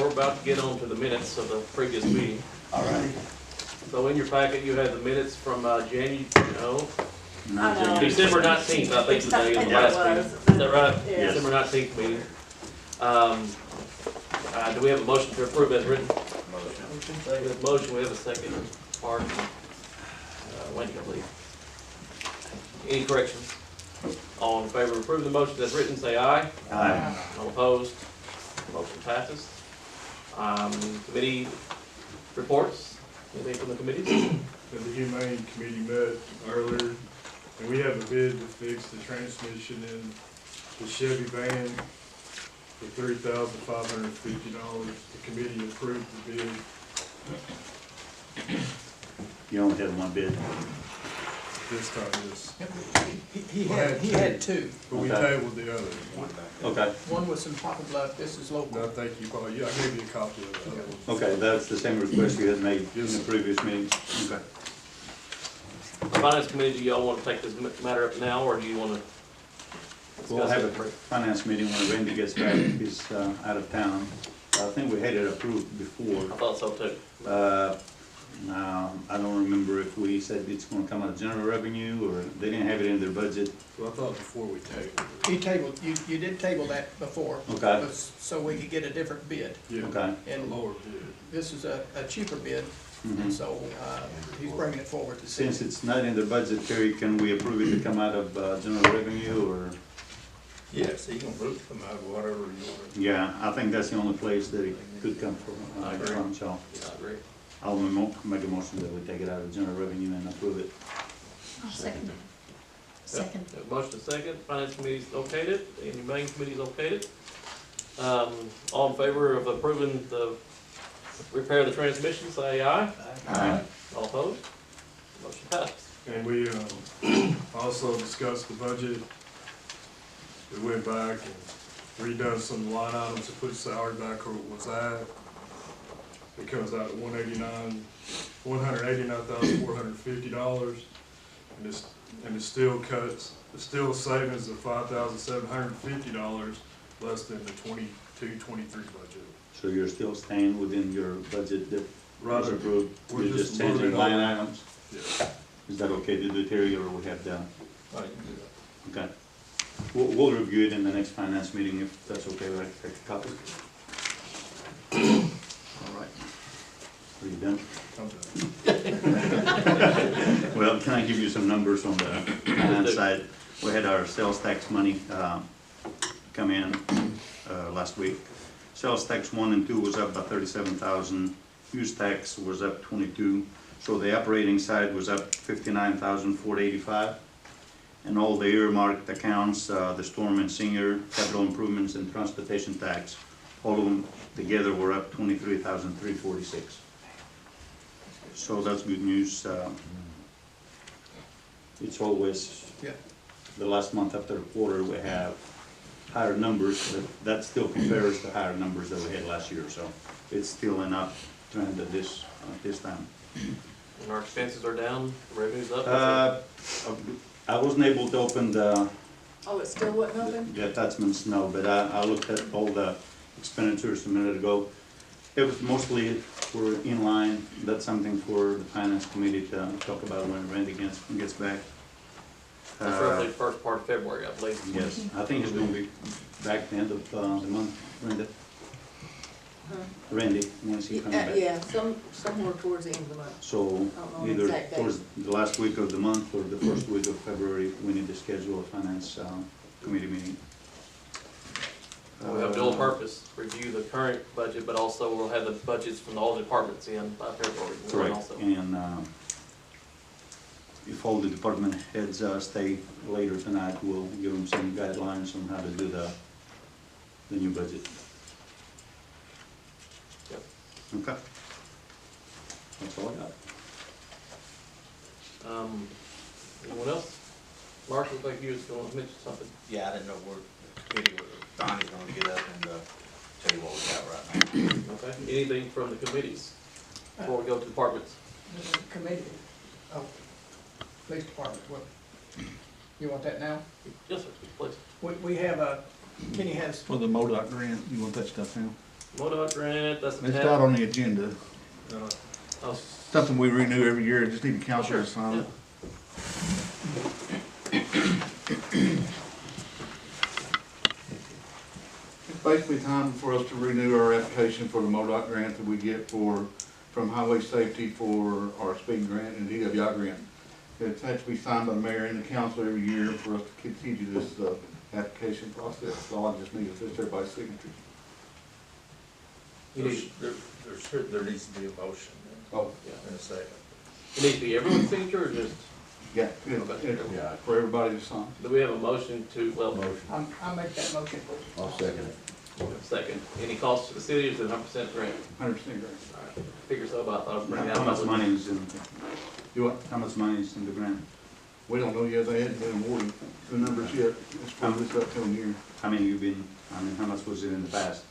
we're about to get on to the minutes of the previous meeting. All righty. So in your packet, you have the minutes from December 19th, I think is the day of the last meeting. Is that right? Yes. December 19th meeting. Do we have a motion to approve as written? Motion. We have a motion, we have a second. Mark, Wendy, I believe. Any corrections? All in favor of approving the motion as written, say aye. Aye. All opposed? Motion passes. Committee reports, anything from the committees? The Humane Committee met earlier, and we have a bid to fix the transmission in the Chevy van for $3,550. The committee approved the bid. You only had one bid. This time, yes. He had two. But we Okay. tabled the other. Okay, One was in Papa Bluff, this is No, local. thank you, Paul. Yeah, I gave you a copy of the other one. okay, that's the same request you had made in Yes. the previous meeting. Okay. Finance committee, do y'all want to take this matter up now, or do you want to We'll discuss have a it? finance meeting when Randy gets back. He's out of town. I think we had it approved I before. thought so too. Now, I don't remember if we said it's gonna come out of general revenue, or they didn't have it in their budget. So I thought before we tabled it. He tabled, you did table that before. Okay. but so we could get a different bid. Yeah, Okay. a And lower bid. this is a cheaper bid, Mhm. and so he's bringing it forward to see. Since it's not in the budget, Terry, can we approve it to come out of general revenue, or? Yes, you can vote from out whatever you want. Yeah, I think that's the only place that it could come from. I agree. So Yeah, I agree. I'll make a motion that we take it out of general revenue and approve it. I'll second it. Second. Yep. Motion is second, finance committee's okayed it, and humane committee's okayed it. All in favor of approving the repair of the transmission, say aye. Aye. All opposed? Motion passed. And we also discussed the budget. We went back and redone some line items to put salary back where it was at. It comes out at $189,450, and it still cuts, it's still savings of $5,750 less than the 22-23 budget. So you're still staying within your budget that was Right. approved? We're You're just just changing moving line on. items? Yeah. Is that okay to do, Terry, or we have done? Oh, you can do that. Okay. We'll review it in the next finance meeting if that's okay, right? Take a copy. All right. Are you done? I'm done. Well, can I give you some numbers on the finance side? We had our sales tax money come in last week. Sales tax 1 and 2 was up by 37,000. Use tax was up 22. So the operating side was up 59,485. And all the earmarked accounts, the storm and senior, capital improvements, and transportation tax, all of them together were up 23,346. So that's good news. It's always Yeah. the last month after the quarter we have higher numbers, but that still compares to higher numbers that we had last year. So it's still an uptrend at this time. And our expenses are down, revenue's up. I wasn't able to open the Oh, it still wasn't open? the attachments, no, but I looked at all the expenditures a minute ago. It was mostly we're in line. That's something for the finance committee to talk about when Randy gets back. That's roughly the first part of February, I believe. Yes, I think he's gonna be back the end of the month, Randy. Randy, when is he coming back? Yeah, somewhere towards the end of the month. So don't know the either exact date. towards the last week of the month or the first week of February, we need to schedule a finance committee meeting. We have dual purpose, review the current budget, but also we'll have the budgets from all the departments in by February. Correct, Also. and if all the department heads stay later tonight, we'll give them some guidelines on how to do the new budget. Yep. Okay. That's all I got. Anyone else? Mark, looks like you was going to mention something. Yeah, I didn't know where the committee was, Donnie's gonna get up and tell you what we got right now. Okay. Anything from the committees before we go to departments? The committee, oh, police department, what, you want that now? Yes, sir, please. We have Kenny has, For the MoDOT grant, you want that stuff now? MoDOT grant, that's a It's tab. out on the agenda. Oh, Something we renew every year, just need the council sure, to sign yeah. it. It's basically time for us to renew our application for the MoDOT grant that we get from Highway Safety for our speed grant and DWI grant. It has to be signed by the mayor and the council every year for us to continue this, application process. So I just need is just everybody's signatures. You need, There needs to be a motion Oh, in a second. it needs to be everyone's signature or just, yeah, Okay. Yeah. for everybody to sign. do we have a motion to, well, I make that motion. I'll second it. second, any cost to the city, or is it 100% grant? 100% grant. All right, figure so about, I thought I'd bring that How much up. money is in, Do what? how much money is in the grant? We don't know yet, they hadn't been awarded the numbers yet, it's for this upcoming year. How much was it in the past?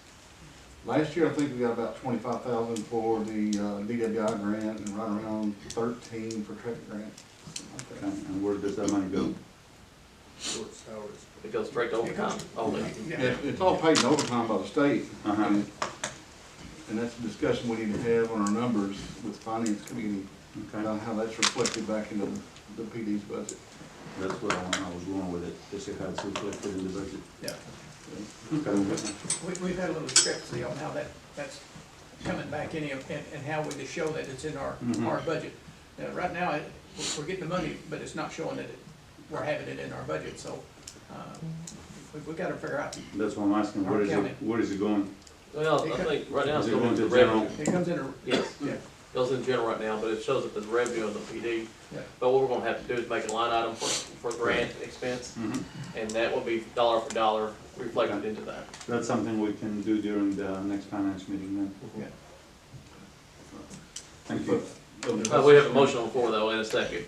Last year, I think we got about 25,000 for the DWI grant and right around 13 for traffic grant. Okay, and where does that money go? Short salaries. It goes straight to overtime, all day. It's all paid in overtime by the state. Uh-huh. And that's a discussion we need to have on our numbers with the finance committee, Okay, about how that's reflected back into the PD's budget. that's what I was going with it, to see how it's reflected in the budget. Yeah. Okay. We've had a little discrepancy on how that's coming back in and how we just show that it's in our Mhm. budget. Right now, we're getting the money, but it's not showing that we're having it in our budget, so, we've got to figure out. That's what I'm asking, where is it going? Well, I think right now it's Is it going into going to general? revenue. It comes in, Yes, yeah, goes in general right now, but it shows that there's revenue in the PD. yeah. But what we're gonna have to do is make a line item for grant expense, Mhm. and that will be dollar for dollar reflected into that. That's something we can do during the next finance meeting then. Yeah. Thank you. We have a motion on the floor though in a second.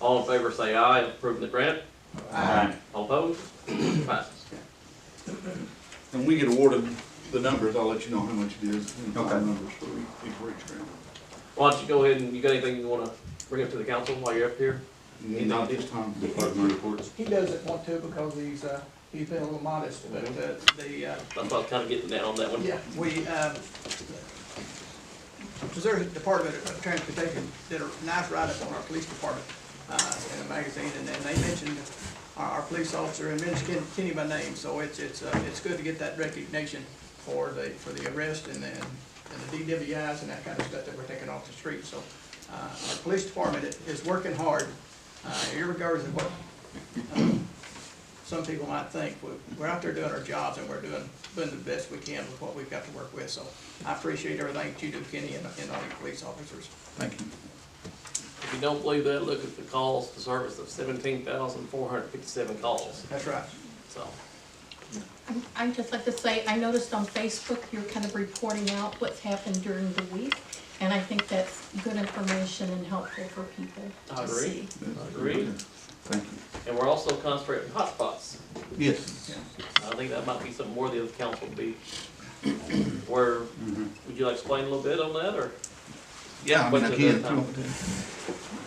All in favor say aye, approving the grant. Aye. All opposed? Passes. When we get awarded the numbers, I'll let you know how much it is, and the Okay. numbers for each grant. Why don't you go ahead and, you got anything you wanna bring up to the council while you're up here? Not this time. Department reports. He doesn't want to because he's been a little modest, but That's what I was kinda getting at on that one. yeah, we, Missouri Department of Transportation did a nice write-up on our police department, in a magazine, and then they mentioned our police officer, and mentioned Kenny by name, so it's good to get that recognition for the arrest and the DWIs and that kind of stuff that we're taking off the street, so, our police department is working hard, irregardless of what, some people might think. We're out there doing our jobs, and we're doing the best we can with what we've got to work with, so I appreciate everything that you do, Kenny, and all your police officers. Thank you. If you don't believe that, look at the calls to service of 17,457 calls, That's right. so. I'd just like to say, I noticed on Facebook, you're kind of reporting out what's happened during the week, and I think that's good information and helpful for people I to agree. see. Agreed. Thank you. And we're also concentrating on hotspots. Yes. I think that might be something worthy of the council to be, where, would you like to explain a little bit on that, or? Yeah, I mean, I Questions can. at a time?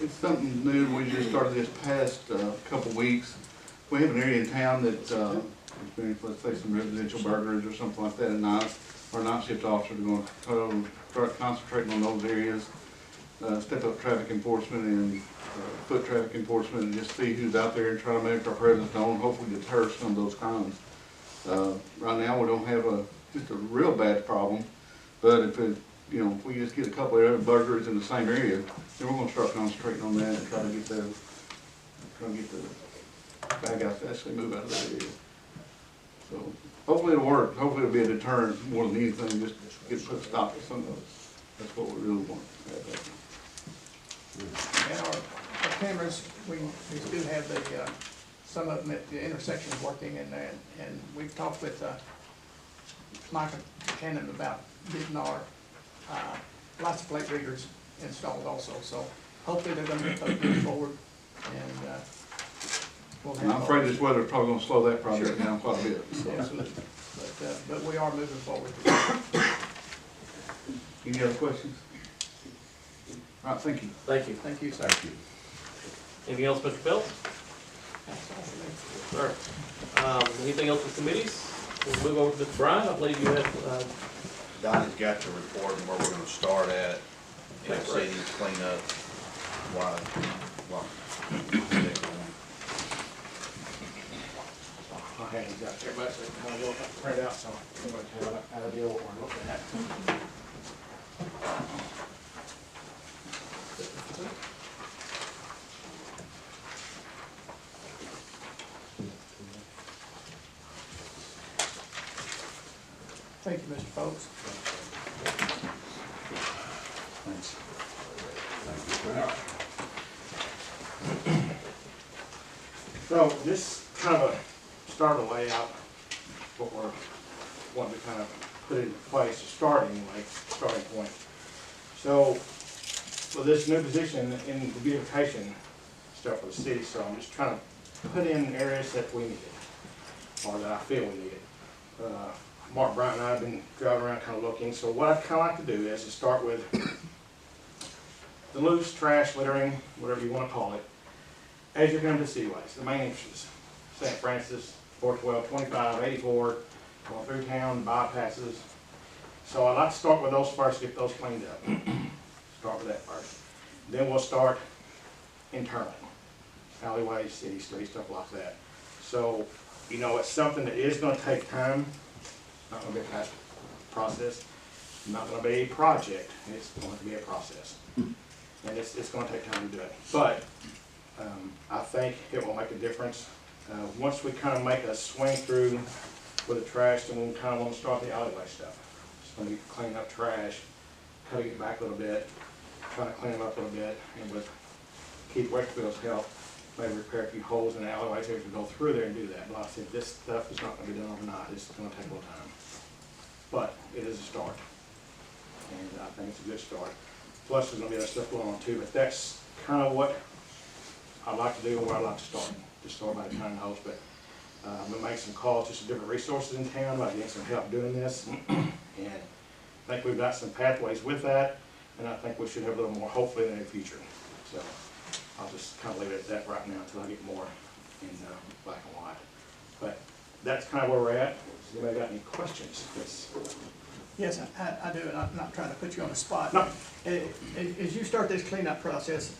It's something new, we just started this past, couple weeks. We have an area in town that, experienced, let's say, some residential burglaries or something like that at night. Our night shift officers are gonna start concentrating on those areas, step up traffic enforcement and, foot traffic enforcement, and just see who's out there and try to make our presence known, hopefully deter some of those crimes. Right now, we don't have just a real bad problem, but if if we just get a couple of other burglaries in the same area, then we're gonna start concentrating on that and try to get the bad guys to actually move out of that area. So, hopefully it'll work, hopefully it'll be a deterrent more than anything, just put a stop to some of it. That's what we really want to have happen. And our cameras, we do have some of them at the intersections working, and we've talked with Michael Kennett about getting our license plate readers installed also, so hopefully they're gonna get those moving forward, and we'll have. And I'm afraid this weather's probably gonna slow that project down quite a bit. So. Absolutely, but we are moving forward. Any other questions? All right, thank you. Thank you. Thank you, sir. Anything else, Mr. Phelps? Sir, anything else with committees? We'll move over to Mr. Bryan. I believe you had, Donnie's got the report and where we're gonna start at, in the Okay, great. city, clean up, why. My hands out there, but it's kind of well print out, so everybody can have an idea what we're looking at. Thank you, Mr. Folks. Thanks. So this kind of a start of layout, what we're wanting to kind of put into place, a starting point. So for this new position in the beautification stuff for the city, so I'm just trying to put in areas that we need it, or that I feel we need it. Mark Bryant and I have been driving around kind of looking, so what I'd kind of like to do is to start with the loose trash, littering, whatever you want to call it, as you come to cityways, the main entrances, St. Francis, 412, 25, 84, going through town, bypasses. So I'd like to start with those first, get those cleaned up. Start with that first. Then we'll start internally, alleyways, city streets, stuff like that. So, you know, it's something that is gonna take time, not gonna be a fast process, not gonna be a project, it's going to be a process. And it's gonna take time to do it. But I think it will make a difference. Once we kind of make a swing through with the trash, then we kind of want to start the alleyway stuff. It's going to be cleaning up trash, cutting it back a little bit, trying to clean them up a little bit, and with Keith Wakefield's help, maybe repair a few holes in the alleyways here to go through there and do that. But like I said, this stuff is not going to be done overnight. It's going to take a little time. But it is a start. And I think it's a good start. Plus, there's going to be other stuff going on too, but that's kind of what I like to do and where I like to start. Just start by the kind of host, but I'm gonna make some calls to some different resources in town about getting some help doing this. And I think we've got some pathways with that, and I think we should have a little more hopefully in the future. So I'll just kind of leave it at that right now until I get more in black and white. But that's kind of where we're at. Has anybody got any questions? Yes, I do, and I'm not trying to put you on the spot. No. As you start this cleanup process,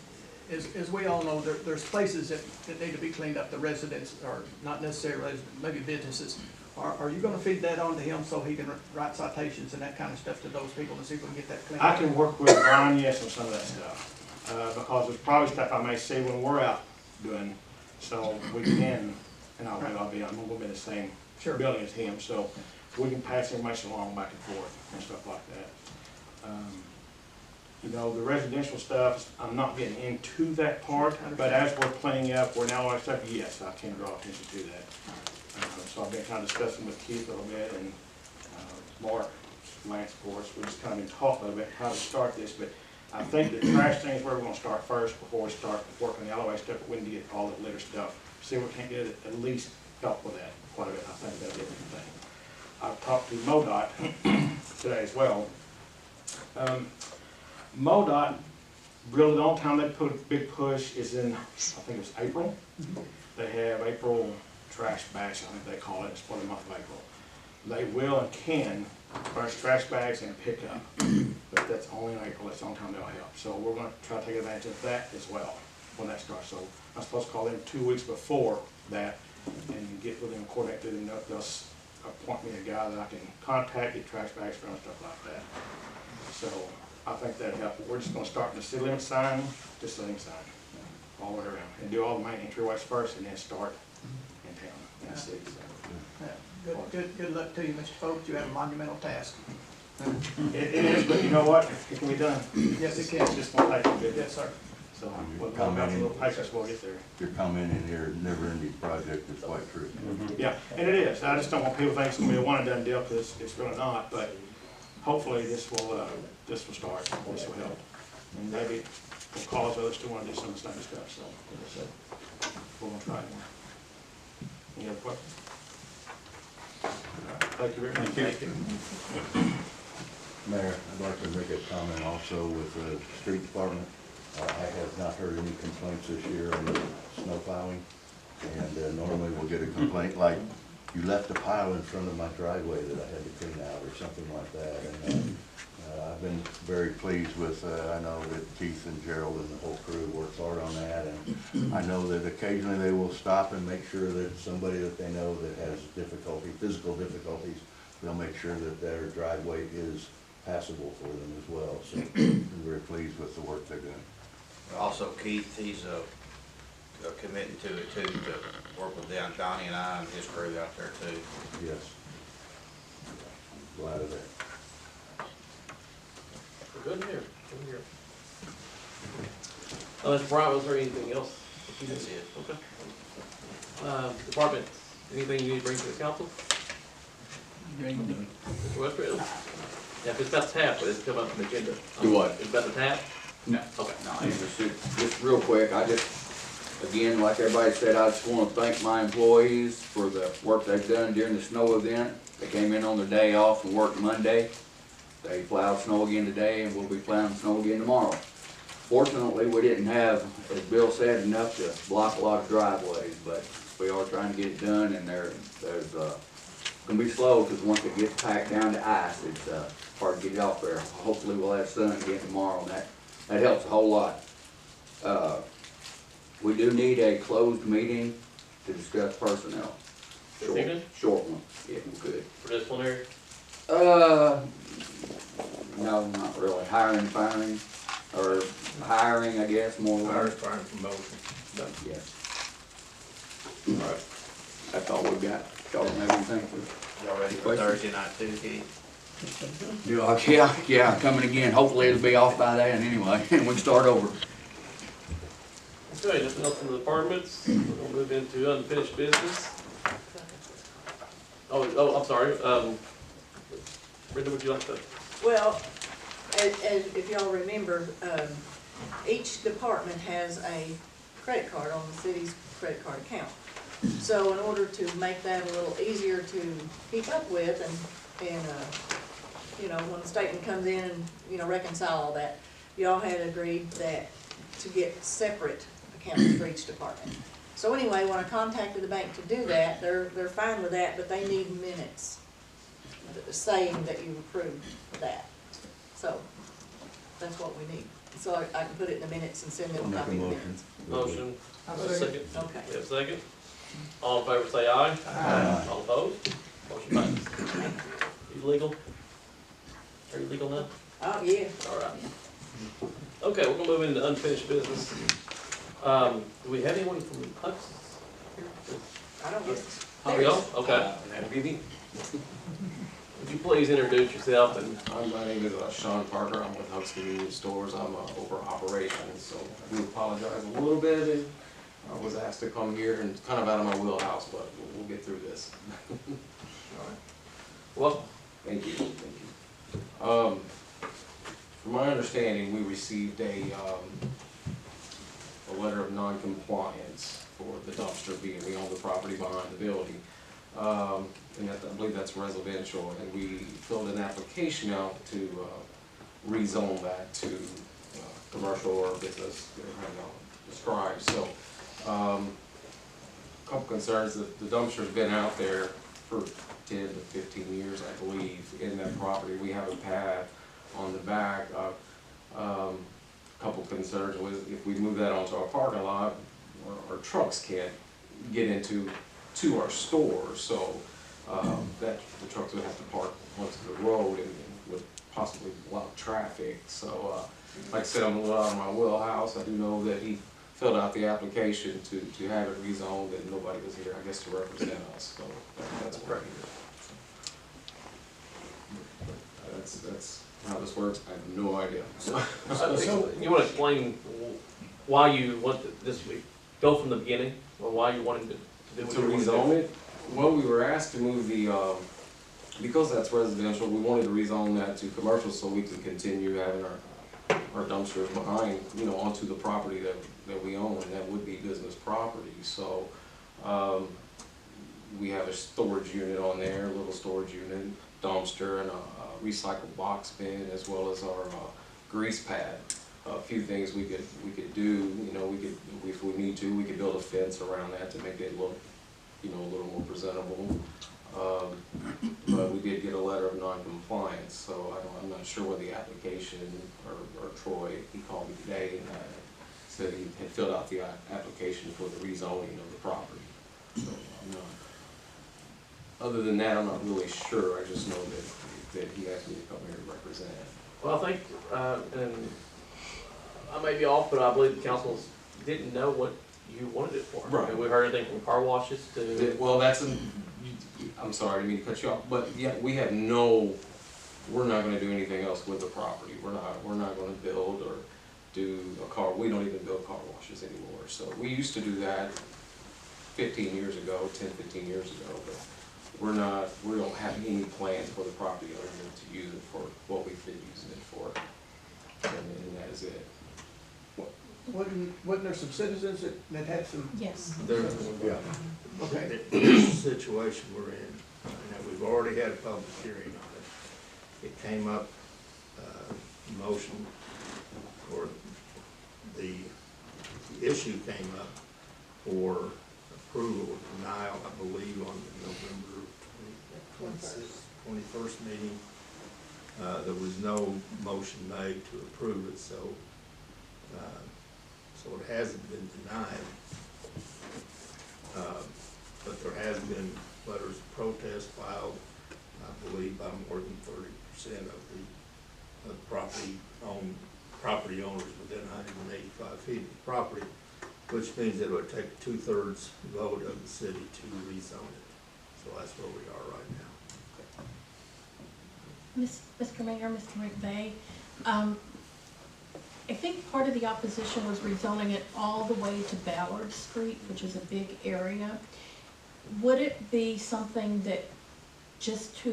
as we all know, there's places that need to be cleaned up, the residents, or not necessarily residents, maybe businesses. Are you gonna feed that on to him so he can write citations and that kind of stuff to those people and see if we can get that cleaned up? I can work with Brian, yes, on some of that stuff, because there's probably stuff I may see when we're out doing, so we can, and I'm gonna be in the same Sure. building as him, so we can pass information along back and forth and stuff like that. You know, the residential stuff, I'm not getting into that part, but as we're cleaning up, we're now on stuff, yes, I can draw attention to that. So I've been kind of discussing with Keith a little bit, and Mark, Lance, of course, we've just kind of been talking a little bit how to start this, but I think the trash thing is where we're gonna start first before we start working the alleyway stuff, but we need to get all the litter stuff. See if we can't get it, at least help with that quite a bit. I think that'll be a good thing. I've talked to MoDOT today as well. MoDOT, really the only time they put a big push is in, I think it's April. They have April trash bash, I think they call it, it's for the month of April. They will and can furnish trash bags and pick up, but that's only in April, that's the only time they'll help. So we're gonna try to take advantage of that as well when that starts. So I'm supposed to call them 2 weeks before that and get with them, coordinate with them, they'll appoint me a guy that I can contact, get trash bags from, stuff like that. So I think that'd help. We're just gonna start with the city limit sign, just city limit sign, all the way around, and do all the main entryways first, and then start in town, in the city. So. Yeah, good luck to you, Mr. Folks. You have a monumental task. It is, but you know what? It can be done. Yes, it can. It's just gonna take a bit. Yes, sir. So with a little patience, we'll get there. Your comment in here, never-ending project, is quite true. Yeah, and it is. I just don't want people to think it's gonna be a one-and-done deal, because it's really not, but hopefully this will start, this will help. And maybe will cause others to wanna do some of the same stuff, so, like I said, we're gonna try it more. Any other questions? Thank you very much. Thank you. Mayor, I'd like to make a comment also with the street department. I have not heard any complaints this year on the snow plowing. And normally we'll get a complaint like, you left a pile in front of my driveway that I had to clean out or something like that. And I've been very pleased with, I know that Keith and Gerald and the whole crew worked hard on that. And I know that occasionally they will stop and make sure that somebody that they know that has difficulty, physical difficulties, they'll make sure that their driveway is passable for them as well. So I'm very pleased with the work they're doing. Also Keith, he's committed to it too, to work with Donnie and I and his crew out there too. Yes. Glad of that. Good here, good here. Mr. Bryant, was there anything else? That's it. Okay. Department, anything you need to bring to the council? Mr. Westfield? Yeah, if it's about the tap, it's come up on the agenda. Do what? It's about the tap? No. Okay. No, just real quick, again, like everybody said, I just wanna thank my employees for the work they've done during the snow event. They came in on their day off and worked Monday. They plowed snow again today, and we'll be plowing snow again tomorrow. Fortunately, we didn't have, as Bill said, enough to block a lot of driveways, but we are trying to get it done, and there's gonna be slow, because once it gets packed down to ice, it's hard to get it off there. Hopefully we'll have sun again tomorrow, and that helps a whole lot. We do need a closed meeting to discuss personnel. This evening? Short one, yeah, we could. For disciplinary? No, not really. Hiring, firing, or hiring, I guess, more. Hire, fire, and promotion. Yes, All right. that's all we got. Y'all have anything? Y'all ready for Thursday night too, Keith? Yeah, coming again. Hopefully it'll be off by then anyway, and we can start over. Okay, nothing else in the departments. We're gonna move into unfinished business. Oh, I'm sorry. Brenda, would you like to? Well, as if y'all remember, each department has a credit card on the city's credit card account. So in order to make that a little easier to keep up with and you know, when the statement comes in and, you know, reconcile all that, y'all had agreed that to get separate accounts for each department. So anyway, when I contacted the bank to do that, they're fine with that, but they need minutes saying that you approved that. So that's what we need. So I can put it in the minutes and send them a Make a copy of the motion. minutes. Motion. Second. Okay. We have a second. All in favor say aye. Aye. All opposed? Motion passes. You legal? Are you legal now? Oh, yeah. All right. Okay, we're gonna move into unfinished business. Do we have anyone from Hux here? I don't guess. How are y'all? Okay. Would you please introduce yourself and My name is Sean Parker. I'm with Huck's Convenience Stores. I'm over operations, so I do apologize a little bit. I was asked to come here and kind of out of my wheelhouse, but we'll get through this. welcome? Thank you, thank you. From my understanding, we received a letter of non-compliance for the dumpster being, we own the property behind the building. And I believe that's residential, and we filled an application out to rezone that to commercial or business, described. So, a couple concerns, that the dumpster's been out there for 10 to 15 years, I believe, in that property. We have a pad on the back. Couple concerns with, if we move that onto our parking lot, our trucks can't get into our stores, so that the trucks would have to park onto the road and would possibly block traffic. So, like I said, I'm a little out of my wheelhouse. I do know that he filled out the application to have it rezoned, and nobody was here, I guess, to represent us. So that's right here. That's how this works. I have no idea. So You wanna explain why you want this week? Go from the beginning, or why you wanted to do what to you wanted to rezone do? it, well, we were asked to move the, because that's residential, we wanted to rezone that to commercial so we can continue having our dumpsters behind, you know, onto the property that we own, and that would be business property. So, we have a storage unit on there, a little storage unit, dumpster, and a recycled box bin, as well as our grease pad a few things we could do, you know, if we need to, we could build a fence around that to make it look, you know, a little more presentable. But we did get a letter of non-compliance, so I'm not sure what the application, or Troy, he called me today and said he had filled out the application for the rezoning of the property. So I'm not, other than that, I'm not really sure. I just know that he asked me to come here to represent. Well, I think, and I may be off, but I believe the councils didn't know what you wanted it for. Right. And we heard anything from car washes to. Well, I'm sorry, I didn't mean to cut you off, but yeah, we're not gonna do anything else with the property. We're not gonna build or do we don't even build car washes anymore. So we used to do that 15 years ago, 10, 15 years ago, but we don't have any plans for the property other than to use it for what we've been using it for. And that is it. Wasn't there some citizens that had some? Yes. Yeah. Okay. The situation we're in, we've already had a public hearing on it. It came up, motion, or the issue came up for approval or denial, I believe, on the November 21st meeting. There was no motion made to approve it, so it hasn't been denied. But there has been letters of protest filed, I believe, by more than 30% of the property owners within 185 feet of the property, which means it would take a 2/3 vote of the city to rezone it. So that's where we are right now. Mr. Mayor, Mr. McVeigh, I think part of the opposition was rezoning it all the way to Ballard Street, which is a big area. Would it be something that just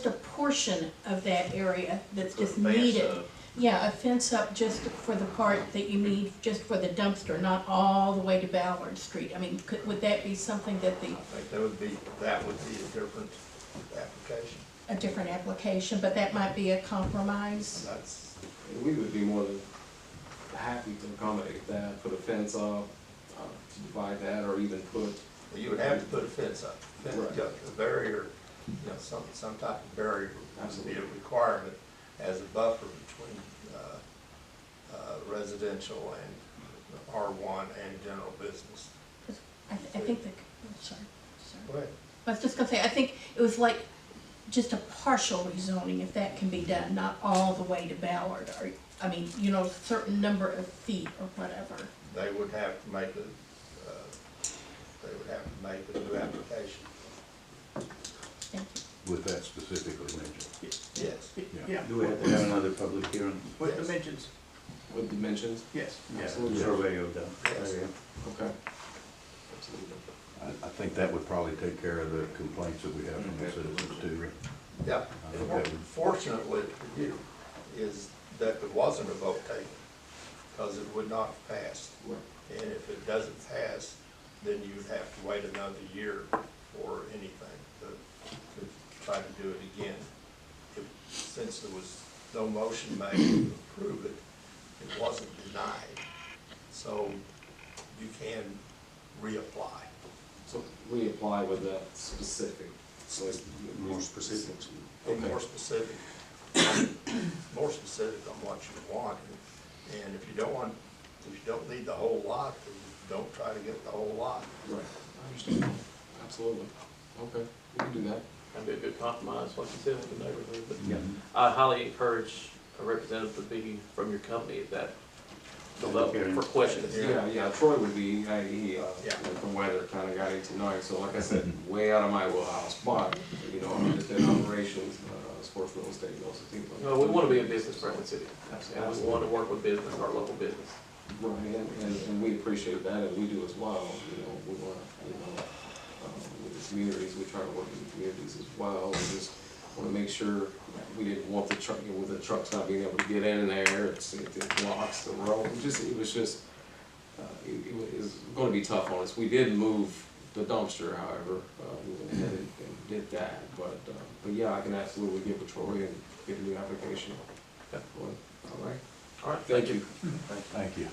a portion of that area that's just needed? Yeah, a fence up just for the part that you need, just for the dumpster, not all the way to Ballard Street. I mean, would that be something that I think that would be a different application. a different application, but that might be a compromise? We would be more than happy to accommodate that, put a fence up, to divide that, or even put. Well, you would have to put a fence up, a barrier, some type of barrier would be a requirement as a buffer between residential and R1 and general business. I think that, sorry. Go ahead. I was just gonna say, I think it was like just a partial rezoning, if that can be done, not all the way to Ballard, or, I mean, a certain number of feet or whatever. They would have to make a new application. Thank you. With that specifically mentioned. Yes. Yeah. Do we have to have another public hearing? With dimensions, With dimensions? yes. Absolutely. Survey of the Yes. area. Okay. Absolutely. I think that would probably take care of the complaints that we have from the citizens too. Yeah, and fortunately for you is that there wasn't a vote taken, because it would not have passed. And if it doesn't pass, then you'd have to wait another year for anything to try to do it again. Since there was no motion made to approve it, it wasn't denied. So you can reapply. So reapply with that specific, so it's More specifics. Be more specific, more specific on what you want. And if you don't need the whole lot, then don't try to get the whole lot. Right, I understand, absolutely. Okay, we can do that. That'd be a good compromise, like you said, with the neighborhood, but Yeah. I highly encourage a representative to be from your company if that comes up for questions. Yeah, Troy would be, the weather kind of got it tonight, so like I said, way out of my wheelhouse, but, I'm just in operations, sports real estate, most of the people. No, we want to be a business-friendly city, and we want to work with business, our local business. Right, and we appreciate that, and we do as well, we want to, with the communities, we try to work in the communities as well, we just want to make sure we didn't want the truck, with the trucks not being able to get in there, it blocks the road, it was going to be tough on us. We did move the dumpster, however, we went ahead and did that, but yeah, I can absolutely get with Troy and get a new application. Okay. All right. All right, thank you. Thank you.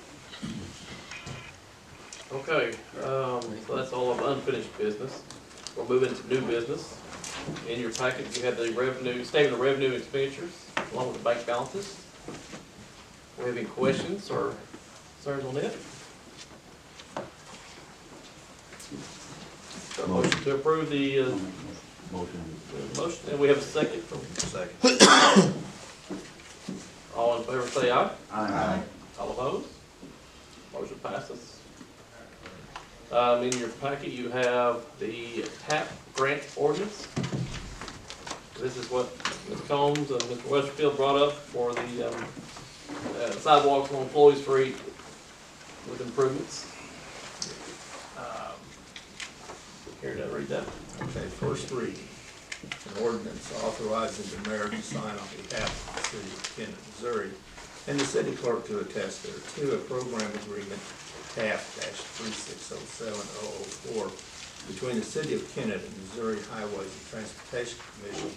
Okay, so that's all of unfinished business. We'll move into new business. In your packet, you have the revenue, statement of revenue and expenditures, along with the bank balances. Do we have any questions or concerns on it? Got a motion to approve the, motion, and we have a second from, Second. all in favor, say aye. Aye. All opposed? Motion passes. In your packet, you have the TAP grant ordinance. This is what Ms. Combs and Mr. Westerfield brought up for the sidewalks on Floyd Street with improvements. Care to read that? Okay, first reading. An ordinance authorizing the mayor to sign on behalf of the city of Kennett, Missouri, and the city clerk to attest thereto a program agreement TAF-3607004 between the city of Kennett and Missouri Highways and Transportation Commission,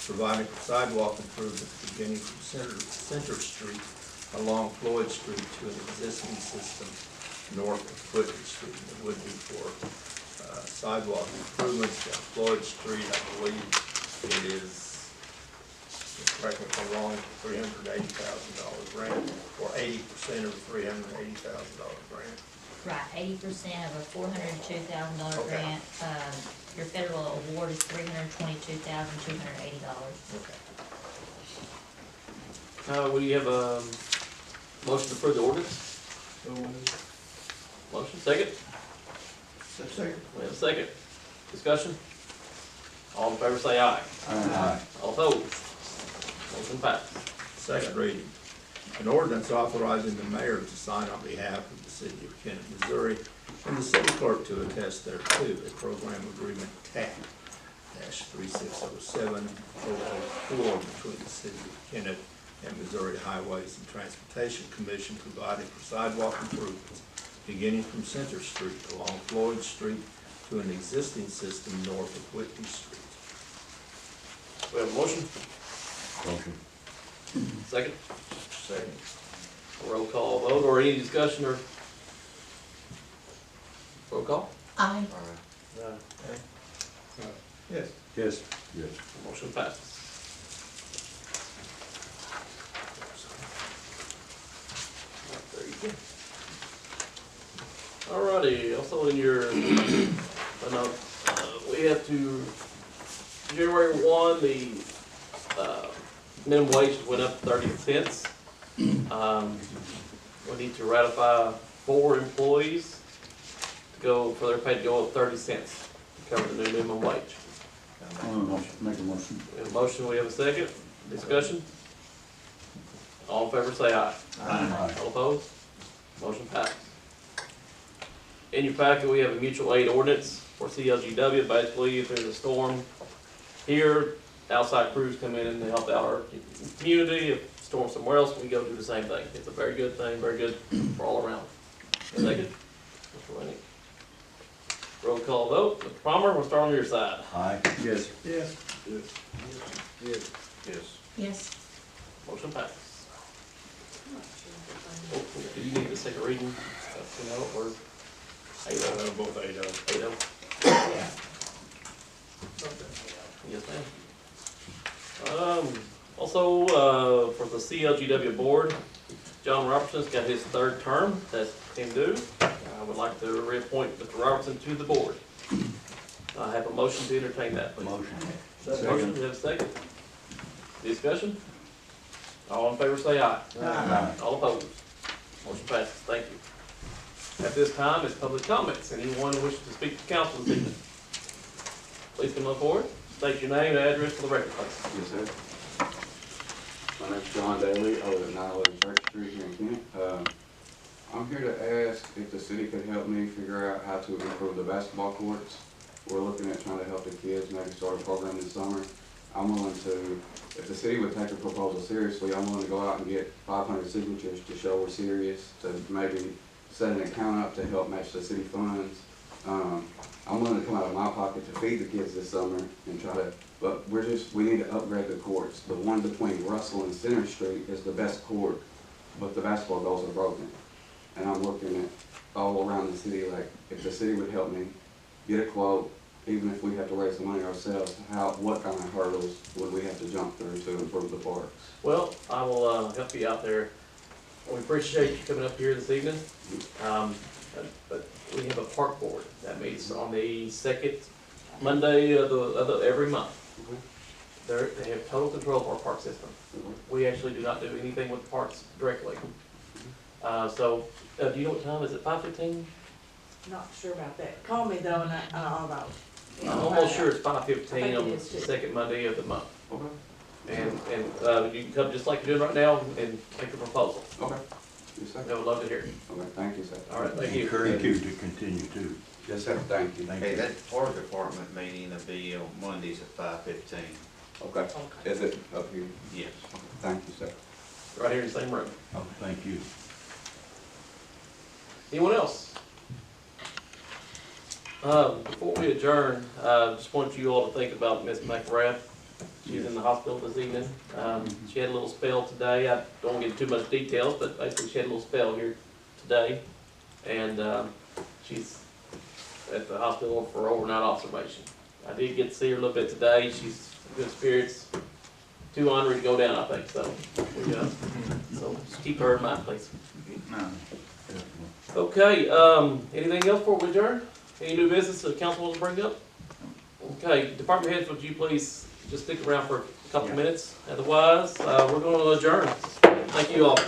providing for sidewalk improvements beginning from Center Street along Floyd Street to an existing system north of Whitley Street. It would be for sidewalk improvements down Floyd Street. I believe it is, correct me if I'm wrong, $380,000 grant, or 80% of the $380,000 grant. Right, 80% of a $402,000 Okay. grant. Your federal award is $322,280. Okay. We have a motion to approve the ordinance. Motion, second? Second. We have a second. Discussion? All in favor say aye. Aye. All opposed? Motion passes. Second reading. An ordinance authorizing the mayor to sign on behalf of the city of Kennett, Missouri, and the city clerk to attest thereto a program agreement TAP-3607004 between the city of Kennett and Missouri Highways and Transportation Commission, providing for sidewalk improvements beginning from Center Street along Floyd Street to an existing system north of Whitney Street. We have a motion? Motion. Second? Second. Roll call vote, or any discussion, or? Roll call? Aye. Yes. Yes. Yes. Motion passes. There you go. Alrighty, also in your, we have to, January 1, the minimum wage went up 30 cents. We need to ratify 4 employees to go, for their pay to go up 30 cents to cover the new minimum wage. Make a motion. We have a motion, we have a second. Discussion? All in favor say aye. Aye. All opposed? Motion passes. In your packet, we have a mutual aid ordinance for CLGW. Basically, if there's a storm here, outside crews come in and they help out our community. If storm somewhere else, we go do the same thing. It's a very good thing, very good for all around. Second? Mr. Winnie. Roll call vote. Mr. Palmer, we'll start on your side. Aye. Yes. Yes. Yes. Yes. Motion passes. Oh, do you need the second reading? Or 8-0? Both 8-0. 8-0? Yes, ma'am. Also, for the CLGW board, John Robertson's got his 3rd term that came due. I would like to reappoint Mr. Robertson to the board. I have a motion to entertain that, please. Motion. Motion, we have a second. Discussion? All in favor say aye. Aye. All opposed? Motion passes. Thank you. At this time is public comments. Anyone wishing to speak to council this evening? Please come up forward. State your name and address for the record, please. Yes, sir. My name's John Daly. I live at 911 Church Street here in Kennett. I'm here to ask if the city could help me figure out how to improve the basketball courts. We're looking at trying to help the kids, maybe start a program this summer. I'm willing to, if the city would take the proposal seriously, I'm willing to go out and get 500 signatures to show we're serious, to maybe set an account up to help match the city funds. I'm willing to come out of my pocket to feed the kids this summer and try to, but we need to upgrade the courts. The one between Russell and Center Street is the best court but the basketball goals are broken. And I'm looking at all around the city, like, if the city would help me get a quote, even if we have to raise the money ourselves, what kind of hurdles would we have to jump through to improve the parks? Well, I will, help you out there. We appreciate you coming up here this evening. But we have a park board that meets on the second Monday of every month. They have total control of our park system. We actually do not do anything with the parks directly. Do you know what time? Is it 5:15? Not sure about that. Call me though, and I'll know. I'm almost sure it's I 5:15 think on it the is too. second Monday of the month. Okay. And you can come just like you're doing right now and make a proposal. Okay. Yes, sir. I would love to hear it. Okay, thank you, sir. All right, thank you. Encourage you to continue too. Yes, sir, thank you. Thank Hey, you. that park department meeting will be on Mondays at 5:15. Okay, is it up here? Yes. Thank you, sir. Right here in the same room. Oh, thank you. Anyone else? Before we adjourn, just want you all to think about Miss McGrath. She's in the hospital this evening. She had a little spell today. I don't want to get too much details, but basically she had a little spell here today. And she's at the hospital for overnight observation. I did get to see her a little bit today. She's in good spirits. Too ornery to go down, I think, so. So just keep her in mind, please. No. Okay, anything else before we adjourn? Any new business the council wants to bring up? Okay, department heads, would you please just stick around for a couple minutes? Otherwise, we're going to adjourn. Thank you all.